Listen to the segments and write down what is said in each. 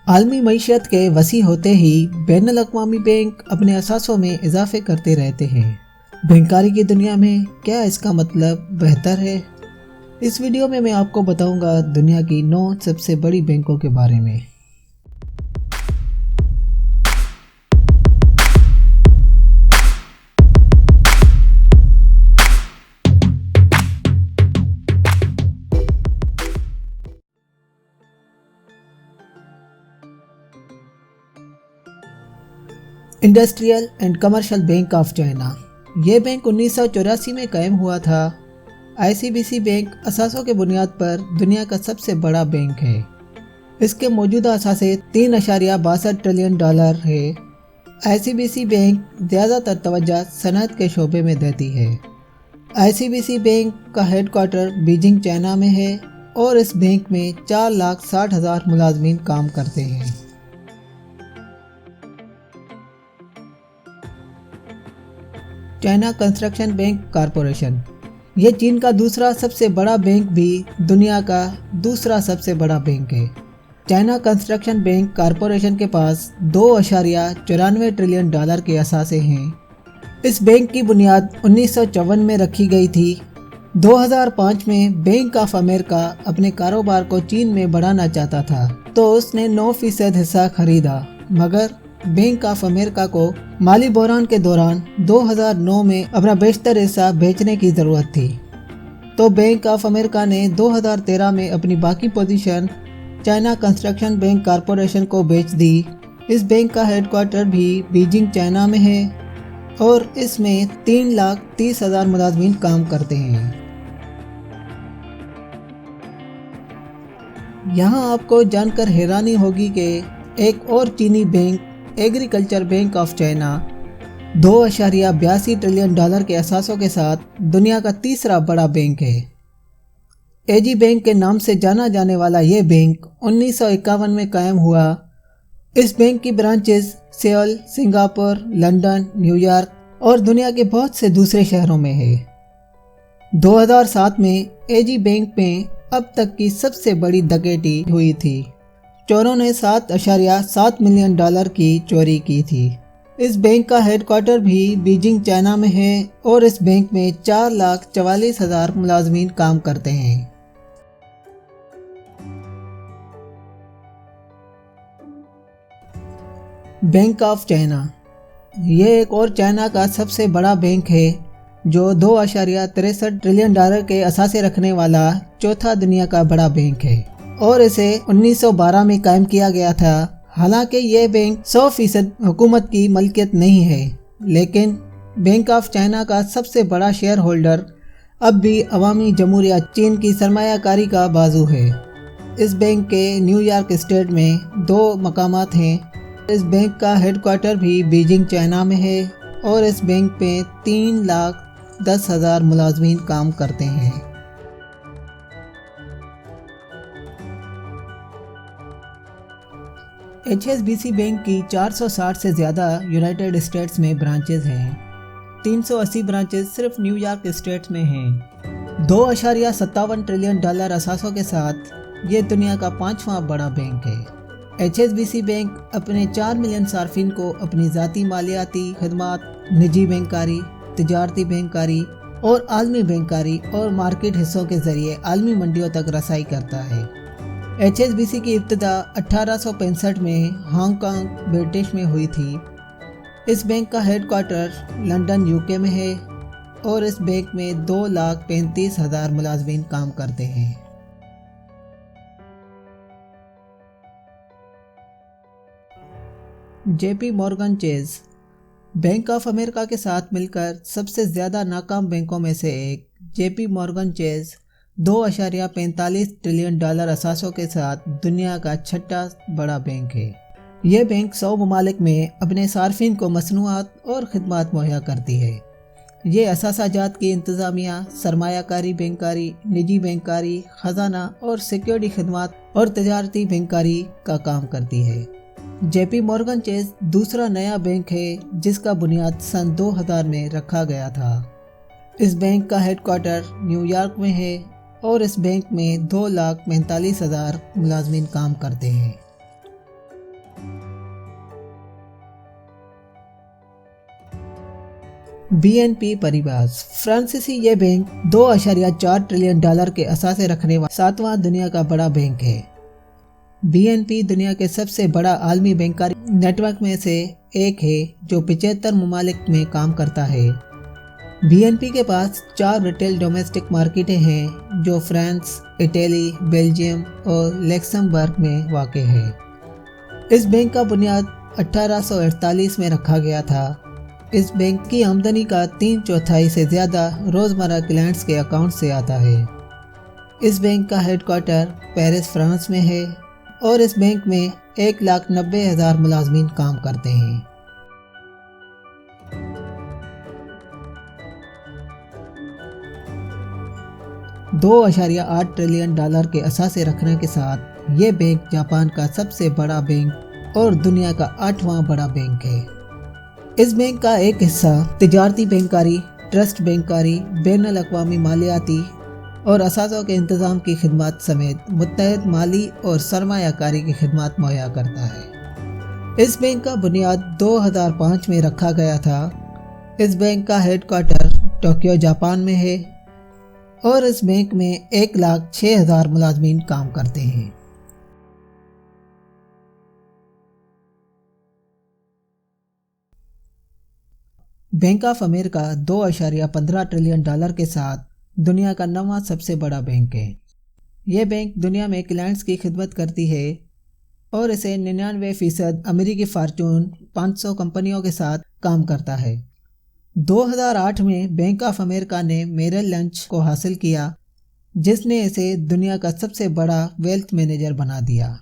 आलमी मईशत के वसी होते ही बैनुल अक़वामी बैंक अपने असासों में इजाफे करते रहते हैं। बैंकारी की दुनिया में क्या इसका मतलब बेहतर है? इस वीडियो में मैं आपको बताऊंगा दुनिया की 9 सबसे बड़ी बैंकों के बारे में। Industrial and commercial bank of China. ये बैंक 1984 में कायम हुआ था। ICBC बैंक असासों के बुनियाद पर दुनिया का सबसे बड़ा बैंक है। इसके मौजूदा असासे $3.62 ट्रिलियन है। ICBC बैंक ज़्यादातर तवज्जो सनअत के शोबे में देती है। ICBC बैंक का हेडक्वार्टर बीजिंग चाइना में है और इस बैंक में 4,60,000 मुलाजमीन काम करते हैं। China construction bank corporation. ये चीन का दूसरा सबसे बड़ा बैंक भी दुनिया का दूसरा सबसे बड़ा बैंक है। चाइना कंस्ट्रक्शन बैंक कॉरपोरेशन के पास $2.94 ट्रिलियन के असासे हैं। इस बैंक की बुनियाद 1954 में रखी गई थी। 2005 में बैंक ऑफ अमेरिका अपने कारोबार को चीन में बढ़ाना चाहता था तो उसने 9% हिस्सा खरीदा, मगर बैंक ऑफ अमेरिका को माली बहरान के दौरान 2009 में अपना बेशतर हिस्सा बेचने की ज़रूरत थी, तो बैंक ऑफ अमेरिका ने 2013 में अपनी बाकी position China construction bank corporation को बेच दी। इस बैंक का हेडक्वार्टर भी बीजिंग चाइना में है और इसमें 3,30,000 मुलाजमीन काम करते हैं। यहाँ आपको जानकर हैरानी होगी कि एक और चीनी bank agriculture bank of China $2.82 trillion के असासों के साथ दुनिया का तीसरा बड़ा बैंक है। एजी बैंक के नाम से जाना जाने वाला ये बैंक 1951 में कायम हुआ। इस बैंक की branches Seoul, Singapore, London, New York और दुनिया के बहुत से दूसरे शहरों में है। 2007 में एजी बैंक में अब तक की सबसे बड़ी डकैती हुई थी। चोरों ने $7.7 मिलियन की चोरी की थी। इस बैंक का हेडक्वार्टर भी बीजिंग चाइना में है और इस बैंक में 4,44,000 मुलाजमीन काम करते हैं। Bank of China. ये एक और चाइना का सबसे बड़ा बैंक है जो $2.63 ट्रिलियन के असासे रखने वाला चौथा दुनिया का बड़ा बैंक है और इसे 1912 में कायम किया गया था। हालांकि यह बैंक 100% हुकूमत की मलकियत नहीं है, लेकिन बैंक ऑफ चाइना का सबसे बड़ा शेयर होल्डर अब भी अवामी जमहूरिया चीन की सरमायाकारी का बाजू है। इस बैंक के न्यूयॉर्क स्टेट में 2 मकामात हैं। इस बैंक का हेडक्वार्टर भी बीजिंग चाइना में है और इस बैंक में 3,10,000 मुलाजमीन काम करते हैं। HSBC बैंक की 460 से ज़्यादा यूनाइटेड स्टेट्स में ब्रांचेस हैं। 380 ब्रांचेस सिर्फ न्यूयॉर्क स्टेट में हैं। $2.57 ट्रिलियन असासों के साथ ये दुनिया का 5वां बड़ा बैंक है। HSBC बैंक अपने 4 मिलियन सार्फिन को अपनी ज़ाती मालियाती खदमात, निजी बैंकारी, तिजारती बैंकारी और आलमी बैंकारी और मार्केट हिस्सों के ज़रिए आलमी मंडियों तक रसाई करता है। HSBC की इब्तिदा 1865 में हांगकांग, ब्रिटिश में हुई थी। इस बैंक का हेडक्वार्टर लंदन, UK में है और इस बैंक में 2,35,000 मुलाजमीन काम करते हैं। JP Morgan chase. Bank of America के साथ मिलकर सबसे ज़्यादा नाकाम बैंकों में से एक JP मॉर्गन चेज $2.45 ट्रिलियन असासों के साथ दुनिया का 6ठा बड़ा बैंक है। यह बैंक 100 ममालिक में अपने सार्फिन को मसनूआत और खिदमात मुहैया करती है। ये असासाजात की इंतज़ामिया, सरमायाकारी बैंकारी, निजी बैंकारी, ख़जाना और सिक्योरिटी खिदमात और तजारती बैंकारी का काम करती है। JP मॉर्गन चेज दूसरा नया बैंक है जिसका बुनियाद सन 2000 में रखा गया था। इस बैंक का हेडक्वार्टर न्यूयॉर्क में है और इस बैंक में 2,45,000 मुलाजमीन काम करते हैं। BNP परिवास फ्रांसीसी ये बैंक $2.4 ट्रिलियन के असासे रखने वाला 7वां दुनिया का बड़ा बैंक है। BNP दुनिया के सबसे बड़ा आलमी बैंकारी नेटवर्क में से एक है जो 75 ममालिक में काम करता है। BNP के पास 4 रिटेल डोमेस्टिक मार्केटें हैं जो फ्रांस, इटली, बेल्जियम और लक्समबर्ग में वाक़ है। इस बैंक का बुनियाद 1848 में रखा गया था। इस बैंक की आमदनी का 3/4 से ज़्यादा रोज़मर्रा क्लाइंट्स के अकाउंट से आता है। इस बैंक का हेडक्वार्टर पेरिस, फ्रांस में है और इस बैंक में 1,90,000 मुलाजमीन काम करते हैं। $2.8 ट्रिलियन के असासे रखने के साथ ये बैंक जापान का सबसे बड़ा बैंक और दुनिया का 8वां बड़ा बैंक है। इस बैंक का एक हिस्सा तिजारती बैंकारी, ट्रस्ट बैंकारी, बैनुल अक़वामी मालियाती और असासों के इंतज़ाम की खिदमत समेत मुत्तहद माली और सरमायाकारी की खिदमत मुहैया करता है। इस बैंक का बुनियाद 2005 में रखा गया था। इस बैंक का हेडक्वार्टर टोक्यो, जापान में है और इस बैंक में 1,06,000 मुलाजमीन काम करते हैं। बैंक ऑफ अमेरिका $2.15 ट्रिलियन के साथ दुनिया का 9वां सबसे बड़ा बैंक है। यह बैंक दुनिया में क्लाइंट्स की खिदमत करती है और इसे 99% अमेरिकी फॉर्च्यून 500 कंपनियों के साथ काम करता है। 2008 में बैंक ऑफ अमेरिका ने मेरिल लंच को हासिल किया, जिसने इसे दुनिया का सबसे बड़ा वेल्थ मैनेजर बना दिया।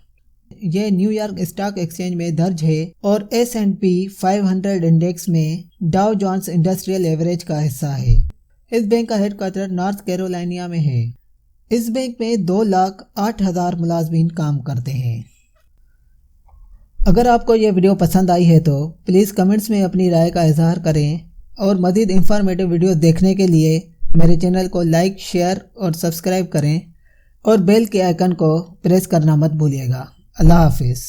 यह न्यूयॉर्क स्टॉक एक्सचेंज में दर्ज है और S&P 500 इंडेक्स में डाउ जोन्स इंडस्ट्रियल एवरेज का हिस्सा है। इस बैंक का हेडक्वार्टर नॉर्थ कैरोलिना में है। इस बैंक में 2,08,000 मुलाजमीन काम करते हैं। अगर आपको यह वीडियो पसंद आई है तो प्लीज़ कमेंट्स में अपनी राय का इजहार करें और मज़ीद इंफॉर्मेटिव वीडियो देखने के लिए मेरे चैनल को लाइक, शेयर और सब्सक्राइब करें और बेल के आइकन को प्रेस करना मत भूलिएगा। अल्लाह हाफिज़।